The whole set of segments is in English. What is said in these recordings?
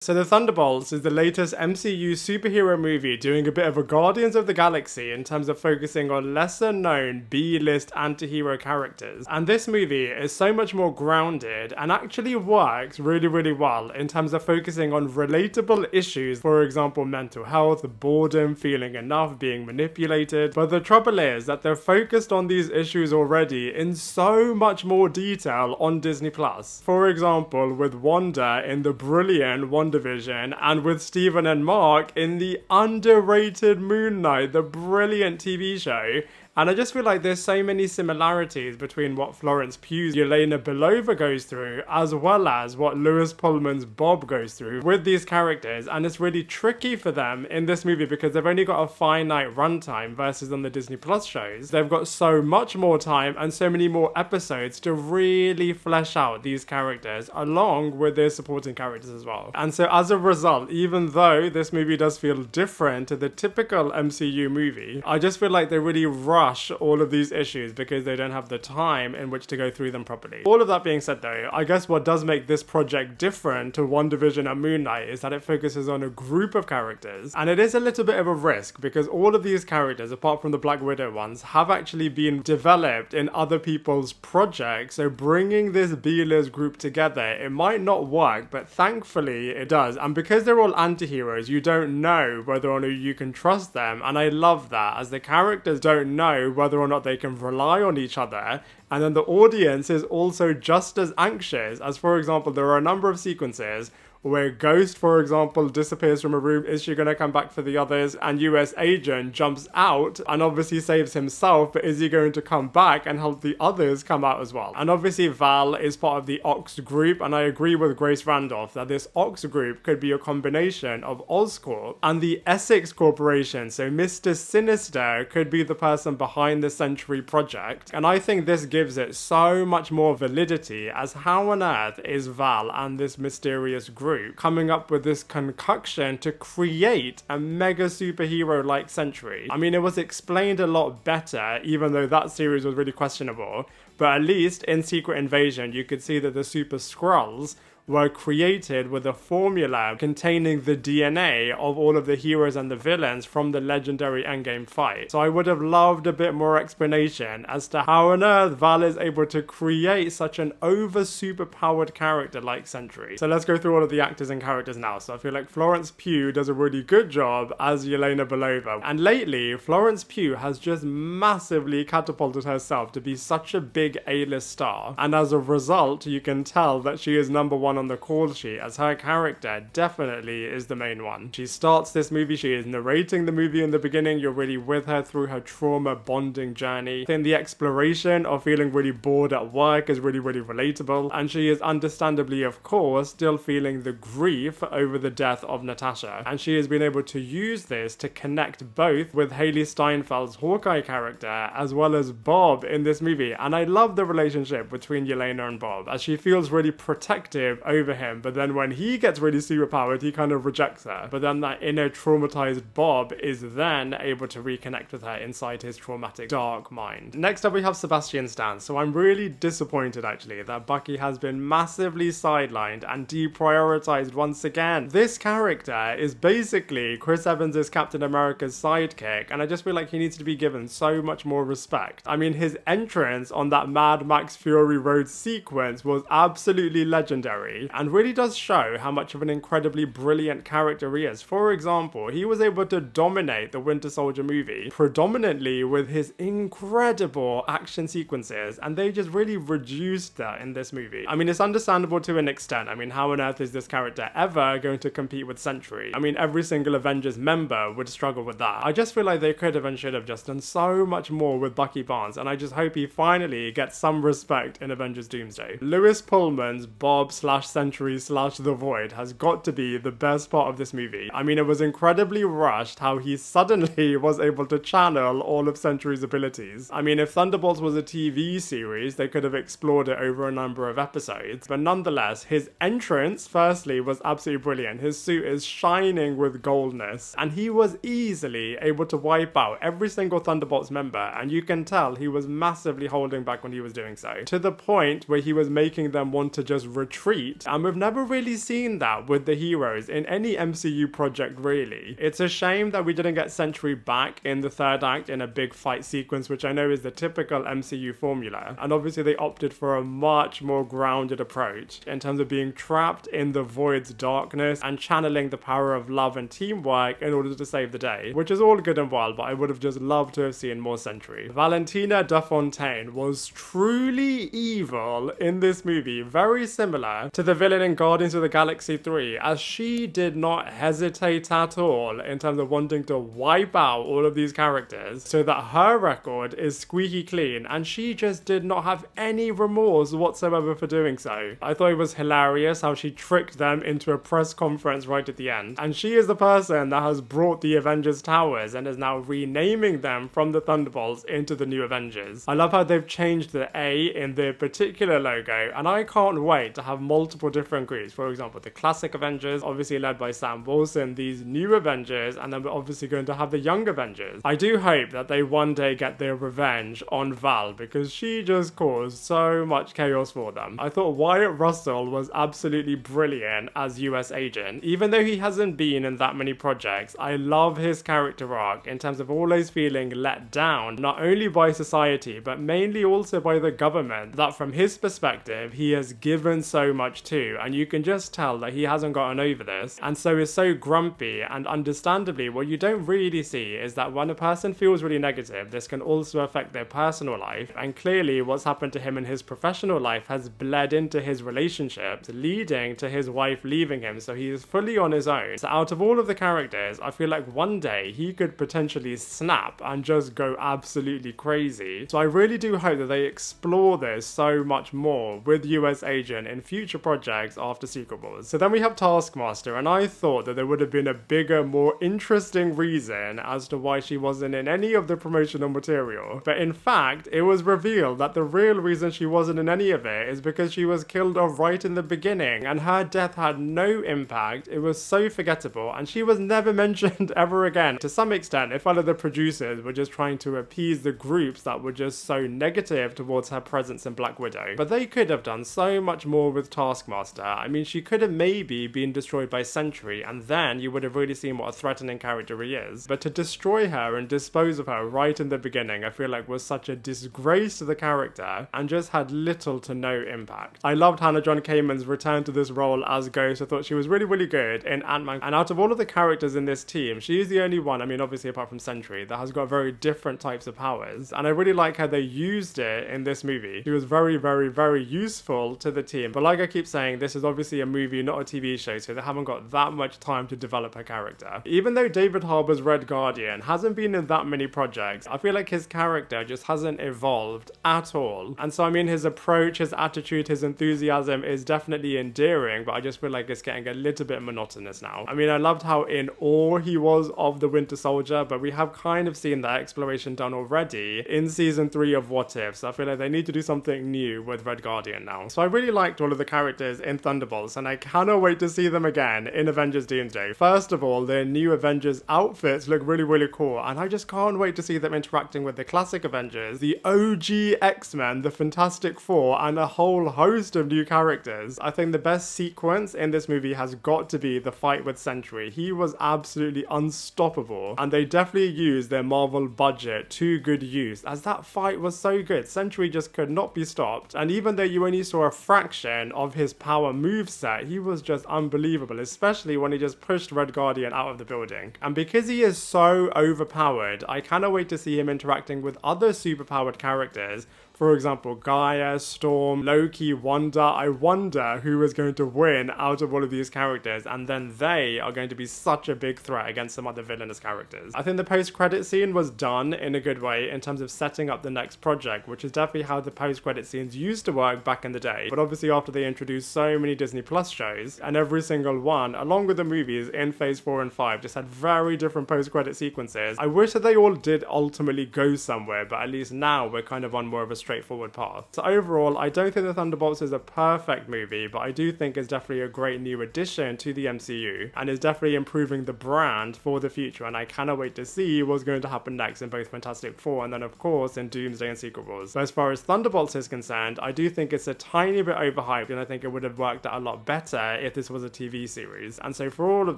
So the Thunderbolts is the latest MCU superhero movie doing a bit of a Guardians of the Galaxy in terms of focusing on lesser known B-list anti-hero characters. And this movie is so much more grounded and actually works really well in terms of focusing on relatable issues, for example mental health, boredom, feeling enough, being manipulated. But the trouble is that they're focused on these issues already in so much more detail on Disney+. For example, with Wanda in the brilliant WandaVision, and with Stephen and Mark in the underrated Moon Knight, the brilliant TV show. And I just feel like there's so many similarities between what Florence Pugh's Yelena Belova goes through, as well as what Louis Pullman's Bob goes through with these characters. And it's really tricky for them in this movie because they've only got a finite runtime versus on the Disney Plus shows. They've got so much more time and so many more episodes to really flesh out these characters along with their supporting characters as well. And so as a result, even though this movie does feel different to the typical MCU movie, I just feel like they really rush all of these issues because they don't have the time in which to go through them properly. All of that being said though, I guess what does make this project different to WandaVision and Moon Knight is that it focuses on a group of characters, and it is a little bit of a risk because all of these characters, apart from the Black Widow ones, have actually been developed in other people's projects. So bringing this B-list group together, it might not work, but thankfully it does. And because they're all anti-heroes, you don't know whether or not you can trust them, and I love that, as the characters don't know whether or not they can rely on each other. And then the audience is also just as anxious, as for example, there are a number of sequences where Ghost, for example, disappears from a room. Is she going to come back for the others? And US Agent jumps out and obviously saves himself, but is he going to come back and help the others come out as well? And obviously Val is part of the Ox group, and I agree with Grace Randolph that this Ox group could be a combination of Oscorp and the Essex Corporation. So Mr. Sinister could be the person behind the Sentry project. And I think this gives it so much more validity, as how on earth is Val and this mysterious group coming up with this concoction to create a mega superhero like Sentry? I mean, it was explained a lot better, even though that series was really questionable. But at least in Secret Invasion, you could see that the Super Skrulls were created with a formula containing the DNA of all of the heroes and the villains from the legendary Endgame fight. So I would have loved a bit more explanation as to how on earth Val is able to create such an over superpowered character like Sentry. So let's go through all of the actors and characters now. So I feel like Florence Pugh does a really good job as Yelena Belova. And lately, Florence Pugh has just massively catapulted herself to be such a big A-list star. And as a result, you can tell that she is number one on the call sheet, as her character definitely is the main one. She starts this movie, she is narrating the movie in the beginning, you're really with her through her trauma bonding journey. Then the exploration of feeling really bored at work is really relatable, and she is understandably, of course, still feeling the grief over the death of Natasha. And she has been able to use this to connect both with Hailee Steinfeld's Hawkeye character as well as Bob in this movie. And I love the relationship between Yelena and Bob, as she feels really protective over him, but then when he gets really superpowered, he kind of rejects her. But then that inner traumatized Bob is then able to reconnect with her inside his traumatic dark mind. Next up we have Sebastian Stan. So I'm really disappointed actually that Bucky has been massively sidelined and deprioritized once again. This character is basically Chris Evans' Captain America's sidekick, and I just feel like he needs to be given so much more respect. I mean, his entrance on that Mad Max Fury Road sequence was absolutely legendary, and really does show how much of an incredibly brilliant character he is. For example, he was able to dominate the Winter Soldier movie predominantly with his incredible action sequences, and they just really reduced that in this movie. I mean, it's understandable to an extent. I mean, how on earth is this character ever going to compete with Sentry? I mean, every single Avengers member would struggle with that. I just feel like they could have and should have just done so much more with Bucky Barnes, and I just hope he finally gets some respect in Avengers Doomsday. Louis Pullman's Bob / Sentry / The Void has got to be the best part of this movie. I mean, it was incredibly rushed how he suddenly was able to channel all of Sentry's abilities. I mean, if Thunderbolts was a TV series, they could have explored it over a number of episodes, but nonetheless, his entrance, firstly, was absolutely brilliant. His suit is shining with goldness, and he was easily able to wipe out every single Thunderbolts member, and you can tell he was massively holding back when he was doing so, to the point where he was making them want to just retreat great, and we've never really seen that with the heroes in any MCU project really. It's a shame that we didn't get Sentry back in the third act in a big fight sequence, which I know is the typical MCU formula, and obviously they opted for a much more grounded approach in terms of being trapped in the Void's darkness and channeling the power of love and teamwork in order to save the day, which is all good and well, but I would have just loved to have seen more Sentry. Valentina Dafontaine was truly evil in this movie, very similar to the villain in Guardians of the Galaxy 3, as she did not hesitate at all in terms of wanting to wipe out all of these characters so that her record is squeaky clean, and she just did not have any remorse whatsoever for doing so. I thought it was hilarious how she tricked them into a press conference right at the end, and she is the person that has brought the Avengers Towers and is now renaming them from the Thunderbolts into the new Avengers. I love how they've changed the A in their particular logo, and I can't wait to have multiple different groups. For example, the classic Avengers, obviously led by Sam Wilson, these new Avengers, and then we're obviously going to have the young Avengers. I do hope that they one day get their revenge on Val, because she just caused so much chaos for them. I thought Wyatt Russell was absolutely brilliant as US Agent. Even though he hasn't been in that many projects, I love his character arc in terms of always feeling let down, not only by society, but mainly also by the government, that from his perspective, he has given so much to, and you can just tell that he hasn't gotten over this, and so is so grumpy. And understandably, what you don't really see is that when a person feels really negative, this can also affect their personal life, and clearly what's happened to him in his professional life has bled into his relationships, leading to his wife leaving him, so he is fully on his own. So out of all of the characters, I feel like one day he could potentially snap and just go absolutely crazy. So I really do hope that they explore this so much more with US Agent in future projects after Secret Wars. So then we have Taskmaster, and I thought that there would have been a bigger, more interesting reason as to why she wasn't in any of the promotional material. But in fact, it was revealed that the real reason she wasn't in any of it is because she was killed off right in the beginning, and her death had no impact. It was so forgettable, and she was never mentioned ever again. To some extent, it felt like the producers were just trying to appease the groups that were just so negative towards her presence in Black Widow. But they could have done so much more with Taskmaster. I mean, she could have maybe been destroyed by Sentry, and then you would have really seen what a threatening character he is. But to destroy her and dispose of her right in the beginning, I feel like was such a disgrace to the character, and just had little to no impact. I loved Hannah John-Kamen's return to this role as Ghost. I thought she was really, really good in Ant-Man, and out of all of the characters in this team, she is the only one, I mean obviously apart from Sentry, that has got very different types of powers, and I really like how they used it in this movie. She was very, very, very useful to the team, but like I keep saying, this is obviously a movie, not a TV show, so they haven't got that much time to develop her character. Even though David Harbour's Red Guardian hasn't been in that many projects, I feel like his character just hasn't evolved at all, and so I mean his approach, his attitude, his enthusiasm is definitely endearing, but I just feel like it's getting a little bit monotonous now. I mean, I loved how in awe he was of the Winter Soldier, but we have kind of seen that exploration done already in season 3 of What If, so I feel like they need to do something new with Red Guardian now. So I really liked all of the characters in Thunderbolts, and I cannot wait to see them again in Avengers Doomsday. First of all, their new Avengers outfits look really, really cool, and I just can't wait to see them interacting with the classic Avengers, the OG X-Men, the Fantastic Four, and a whole host of new characters. I think the best sequence in this movie has got to be the fight with Sentry. He was absolutely unstoppable, and they definitely used their Marvel budget to good use, as that fight was so good. Sentry just could not be stopped, and even though you only saw a fraction of his power moveset, he was just unbelievable, especially when he just pushed Red Guardian out of the building. And because he is so overpowered, I cannot wait to see him interacting with other superpowered characters. For example, Gaia, Storm, Loki, Wanda. I wonder who is going to win out of all of these characters, and then they are going to be such a big threat against some other villainous characters. I think the post-credit scene was done in a good way in terms of setting up the next project, which is definitely how the post-credit scenes used to work back in the day. But obviously after they introduced so many Disney Plus shows, and every single one, along with the movies in Phase 4 and 5, just had very different post-credit sequences. I wish that they all did ultimately go somewhere, but at least now we're kind of on more of a straightforward path. So overall, I don't think the Thunderbolts is a perfect movie, but I do think it's definitely a great new addition to the MCU, and is definitely improving the brand for the future, and I cannot wait to see what's going to happen next in both Fantastic Four and then of course in Doomsday and Secret Wars. But as far as Thunderbolts is concerned, I do think it's a tiny bit overhyped, and I think it would have worked out a lot better if this was a TV series. And so for all of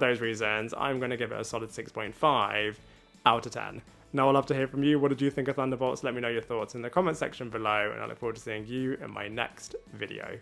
those reasons, I'm going to give it a solid 6.5 out of 10. Now I'll love to hear from you. What did you think of Thunderbolts? Let me know your thoughts in the comment section below, and I look forward to seeing you in my next video.